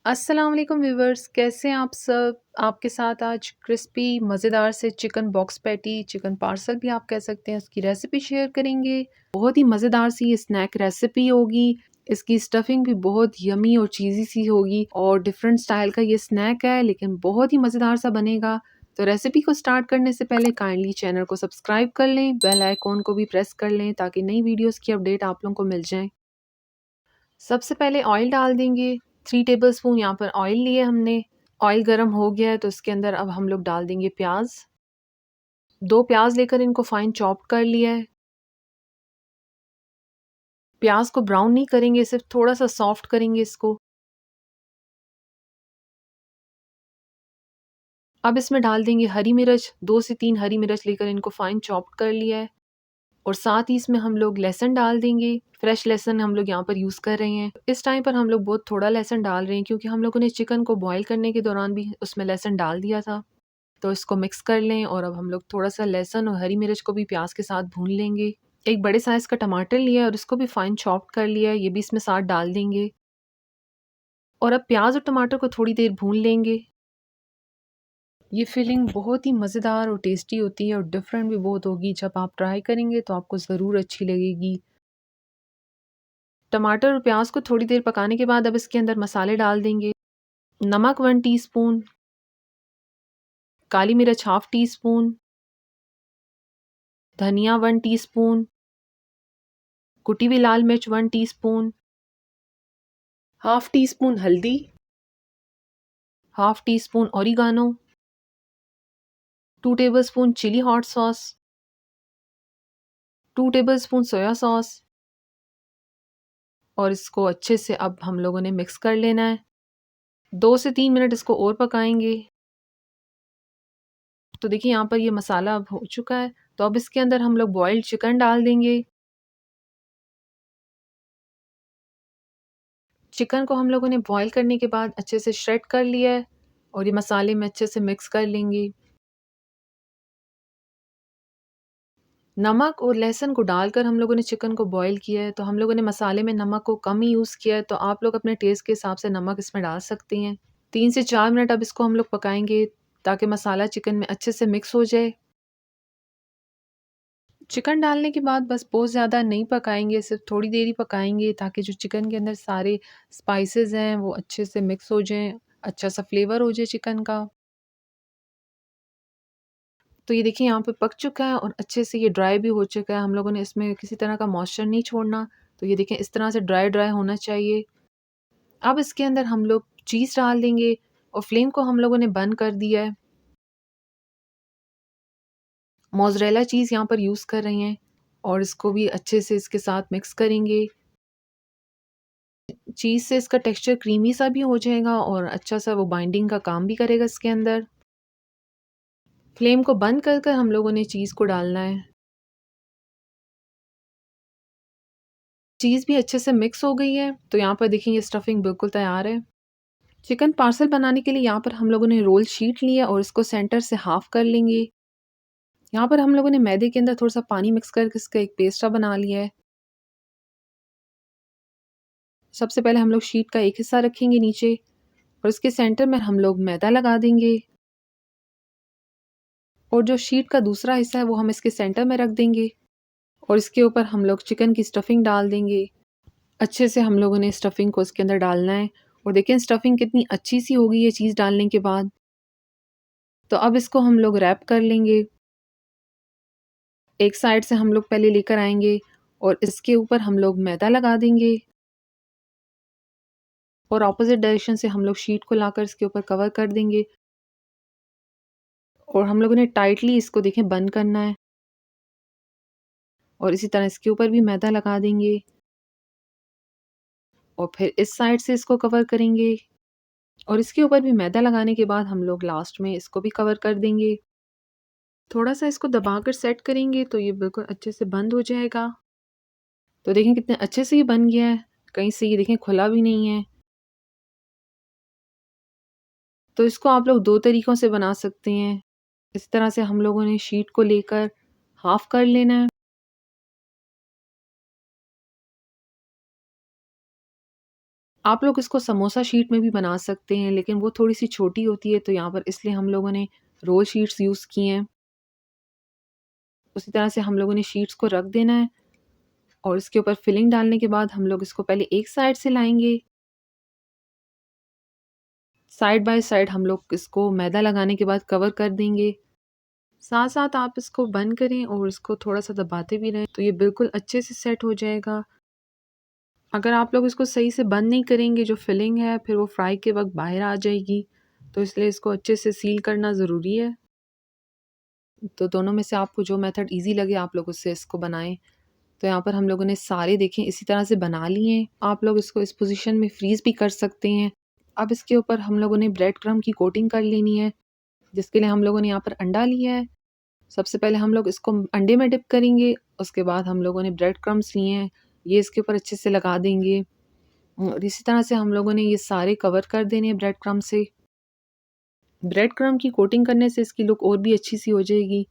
अस्सलाम वालेकुम व्यूवर्स, कैसे हैं आप सब। आपके साथ आज क्रिस्पी मज़ेदार से chicken box patty, chicken parcel भी आप कह सकते हैं, उसकी रेसिपी शेयर करेंगे। बहुत ही मज़ेदार सी ये स्नैक रेसिपी होगी। इसकी स्टफिंग भी बहुत यमी और चीज़ी सी होगी और डिफरेंट स्टाइल का ये स्नैक है, लेकिन बहुत ही मज़ेदार सा बनेगा। तो रेसिपी को स्टार्ट करने से पहले काइंडली चैनल को सब्सक्राइब कर लें, बेल आइकॉन को भी प्रेस कर लें ताकि नई वीडियोस की अपडेट आप लोगों को मिल जाए। सबसे पहले ऑयल डाल देंगे। 3 टेबलस्पून यहाँ पर ऑयल लिए हमने। ऑयल गर्म हो गया है तो इसके अंदर अब हम लोग डाल देंगे प्याज। 2 प्याज लेकर इनको फाइन चॉप कर लिया है। प्याज को ब्राउन नहीं करेंगे, सिर्फ थोड़ा सा सॉफ्ट करेंगे इसको। अब इसमें डाल देंगे हरी मिर्च। 2 से 3 हरी मिर्च लेकर इनको फाइन चॉप कर लिया है और साथ ही इसमें हम लोग लहसुन डाल देंगे। फ्रेश लहसुन हम लोग यहाँ पर यूज़ कर रहे हैं। इस टाइम पर हम लोग बहुत थोड़ा लहसुन डाल रहे हैं क्योंकि हम लोगों ने चिकन को बॉईल करने के दौरान भी उसमें लहसुन डाल दिया था। तो इसको मिक्स कर लें और अब हम लोग थोड़ा-सा लहसुन और हरी मिर्च को भी प्याज के साथ भून लेंगे। एक बड़े साइज़ का टमाटर लिया है और इसको भी फाइन चॉप कर लिया है, ये भी इसमें साथ डाल देंगे। और अब प्याज और टमाटर को थोड़ी देर भून लेंगे। ये फिलिंग बहुत ही मज़ेदार और टेस्टी होती है और डिफरेंट भी बहुत होगी। जब आप ट्राई करेंगे तो आपको ज़रूर अच्छी लगेगी। टमाटर और प्याज को थोड़ी देर पकाने के बाद अब इसके अंदर मसाले डाल देंगे। नमक 1 टीस्पून, काली मिर्च हाफ टी स्पून, धनिया 1 टीस्पून, कुटी हुई लाल मिर्च 1 टीस्पून, हाफ टी स्पून हल्दी, half teaspoon oregano, 2 tablespoon chilli hot sauce, 2 tablespoon soya sauce और इसको अच्छे से अब हम लोगों ने मिक्स कर लेना है। 2 से 3 मिनट इसको और पकाएंगे। तो देखिए यहाँ पर ये मसाला अब हो चुका है। तो अब इसके अंदर हम लोग बॉइल्ड चिकन डाल देंगे। चिकन को हम लोगों ने बॉईल करने के बाद अच्छे से श्रेड कर लिया है और ये मसाले में अच्छे से मिक्स कर लेंगे। नमक और लहसुन को डालकर हम लोगों ने चिकन को बॉईल किया है, तो हम लोगों ने मसाले में नमक को कम ही यूज़ किया है, तो आप लोग अपने टेस्ट के हिसाब से नमक इसमें डाल सकते हैं। 3 से 4 मिनट अब इसको हम लोग पकाएंगे ताकि मसाला चिकन में अच्छे से मिक्स हो जाए। चिकन डालने के बाद बस बहुत ज़्यादा नहीं पकाएंगे, सिर्फ थोड़ी देर ही पकाएंगे ताकि जो चिकन के अंदर सारे स्पाइसेस हैं वो अच्छे से मिक्स हो जाएं, अच्छा सा फ्लेवर हो जाए चिकन का। तो ये देखिए यहाँ पे पक चुका है और अच्छे से ये ड्राई भी हो चुका है। हम लोगों ने इसमें किसी तरह का मॉइस्चर नहीं छोड़ना। तो ये देखें इस तरह से ड्राई ड्राई होना चाहिए। अब इसके अंदर हम लोग चीज़ डाल देंगे और फ्लेम को हम लोगों ने बंद कर दिया है। मोज़रेला चीज़ यहाँ पर यूज़ कर रहे हैं और इसको भी अच्छे से इसके साथ मिक्स करेंगे। चीज़ से इसका टेक्सचर क्रीमी सा भी हो जाएगा और अच्छा सा वो बाइंडिंग का काम भी करेगा इसके अंदर। फ्लेम को बंद कर कर हम लोगों ने चीज़ को डालना है। चीज़ भी अच्छे से मिक्स हो गई है। तो यहाँ पर देखिए ये स्टफिंग बिल्कुल तैयार है। चिकन पार्सल बनाने के लिए यहाँ पर हम लोगों ने रोल शीट लिया और इसको सेंटर से हाफ कर लेंगे। यहाँ पर हम लोगों ने मैदे के अंदर थोड़ा सा पानी मिक्स करके इसका एक पेस्ट सा बना लिया है। सबसे पहले हम लोग शीट का एक हिस्सा रखेंगे नीचे और इसके सेंटर में हम लोग मैदा लगा देंगे और जो शीट का दूसरा हिस्सा है वो हम इसके सेंटर में रख देंगे और इसके ऊपर हम लोग चिकन की स्टफिंग डाल देंगे। अच्छे से हम लोगों ने स्टफिंग को इसके अंदर डालना है और देखें स्टफिंग कितनी अच्छी सी हो गई है चीज़ डालने के बाद। तो अब इसको हम लोग रैप कर लेंगे। एक साइड से हम लोग पहले लेकर आएंगे और इसके ऊपर हम लोग मैदा लगा देंगे और ऑपोजिट डायरेक्शन से हम लोग शीट को लाकर इसके ऊपर कवर कर देंगे और हम लोगों ने टाइटली इसको देखें बंद करना है और इसी तरह इसके ऊपर भी मैदा लगा देंगे और फिर इस साइड से इसको कवर करेंगे और इसके ऊपर भी मैदा लगाने के बाद हम लोग लास्ट में इसको भी कवर कर देंगे। थोड़ा सा इसको दबाकर सेट करेंगे तो ये बिल्कुल अच्छे से बंद हो जाएगा। तो देखें कितने अच्छे से ये बन गया है, कहीं से ये देखें खुला भी नहीं है। तो इसको आप लोग 2 तरीकों से बना सकते हैं। इस तरह से हम लोगों ने शीट को लेकर हाफ कर लेना है। आप लोग इसको समोसा शीट में भी बना सकते हैं, लेकिन वो थोड़ी-सी छोटी होती है, तो यहाँ पर इसलिए हम लोगों ने रोल शीट्स यूज़ की हैं। उसी तरह से हम लोगों ने शीट्स को रख देना है और इसके ऊपर फिलिंग डालने के बाद हम लोग इसको पहले एक साइड से लाएँगे। साइड बाय साइड हम लोग इसको मैदा लगाने के बाद कवर कर देंगे। साथ-साथ आप इसको बंद करें और इसको थोड़ा-सा दबाते भी रहें, तो ये बिल्कुल अच्छे से सेट हो जाएगा। अगर आप लोग इसको सही से बंद नहीं करेंगे, जो फिलिंग है फिर वो फ्राई के वक़्त बाहर आ जाएगी, तो इसलिए इसको अच्छे से सील करना ज़रूरी है। तो दोनों में से आपको जो मेथड ईज़ी लगे आप लोग उससे इसको बनाएँ। तो यहाँ पर हम लोगों ने सारे देखें इसी तरह से बना लिए हैं। आप लोग इसको इस पोज़ीशन में फ्रीज़ भी कर सकते हैं। अब इसके ऊपर हम लोगों ने ब्रेड क्रम्ब की कोटिंग कर लेनी है, जिसके लिए हम लोगों ने यहाँ पर अंडा लिया है। सबसे पहले हम लोग इसको अंडे में डिप करेंगे, उसके बाद हम लोगों ने ब्रेड क्रम्ब्स लिए हैं, ये इसके ऊपर अच्छे से लगा देंगे। और इसी तरह से हम लोगों ने ये सारे कवर कर देने हैं ब्रेड क्रम्ब से। ब्रेड क्रम्ब की कोटिंग करने से इसकी लुक और भी अच्छी-सी हो जाएगी।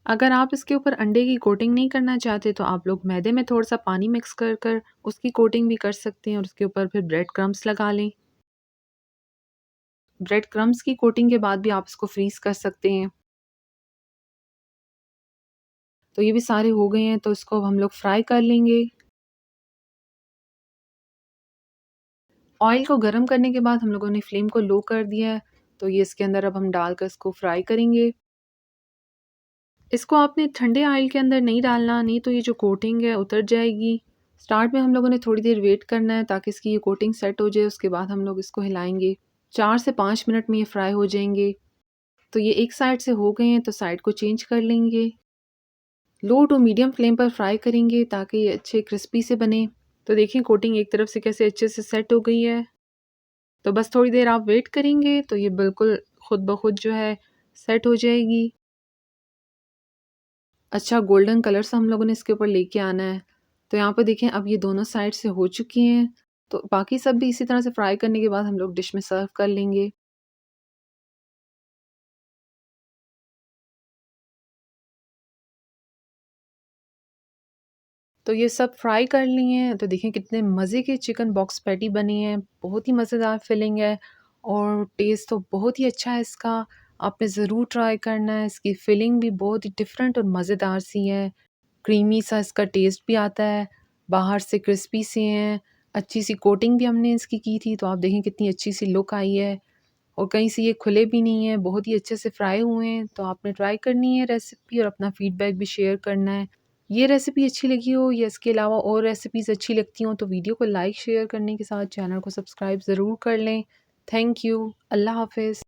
अगर आप इसके ऊपर अंडे की कोटिंग नहीं करना चाहते, तो आप लोग मैदे में थोड़ा-सा पानी मिक्स कर कर उसकी कोटिंग भी कर सकते हैं और उसके ऊपर फिर ब्रेड क्रम्ब्स लगा लें। ब्रेड क्रम्ब्स की कोटिंग के बाद भी आप इसको फ्रीज़ कर सकते हैं। तो ये भी सारे हो गए हैं, तो इसको अब हम लोग फ्राई कर लेंगे। ऑयल को गरम करने के बाद हम लोगों ने फ्लेम को लो कर दिया है, तो ये इसके अंदर अब हम डालकर इसको फ्राई करेंगे। इसको आपने ठंडे ऑयल के अंदर नहीं डालना, नहीं तो ये जो कोटिंग है उतर जाएगी। स्टार्ट में हम लोगों ने थोड़ी देर वेट करना है ताकि इसकी ये कोटिंग सेट हो जाए, उसके बाद हम लोग इसको हिलाएँगे। 4 से 5 मिनट में ये फ्राई हो जाएँगे। तो ये एक साइड से हो गए हैं, तो साइड को चेंज कर लेंगे। लो टू मीडियम फ्लेम पर फ्राई करेंगे ताकि ये अच्छे क्रिस्पी से बने। तो देखिए कोटिंग एक तरफ से कैसे अच्छे से सेट हो गई है। तो बस थोड़ी देर आप वेट करेंगे तो ये बिल्कुल खुद ब खुद जो है सेट हो जाएगी। अच्छा गोल्डन कलर से हम लोगों ने इसके ऊपर लेके आना है। तो यहाँ पर देखें अब ये दोनों साइड से हो चुकी हैं। तो बाकी सब भी इसी तरह से फ्राई करने के बाद हम लोग डिश में सर्व कर लेंगे। तो ये सब फ्राई कर लिए हैं, तो देखिए कितने मज़े के चिकन बॉक्स पैटी बने हैं। बहुत ही मज़ेदार फिलिंग है और टेस्ट तो बहुत ही अच्छा है इसका। आपने ज़रूर ट्राई करना है। इसकी फिलिंग भी बहुत ही डिफरेंट और मज़ेदार सी है। क्रीमी सा इसका टेस्ट भी आता है, बाहर से क्रिस्पी से हैं, अच्छी सी कोटिंग भी हमने इसकी की थी, तो आप देखें कितनी अच्छी सी लुक आई है और कहीं से ये खुले भी नहीं हैं, बहुत ही अच्छे से फ्राई हुए हैं। तो आपने ट्राई करनी है रेसिपी और अपना फीडबैक भी शेयर करना है। ये रेसिपी अच्छी लगी हो या इसके अलावा और रेसिपीज़ अच्छी लगती हों, तो वीडियो को लाइक शेयर करने के साथ चैनल को सब्सक्राइब ज़रूर कर लें। Thank you. अल्लाह हाफ़िज़।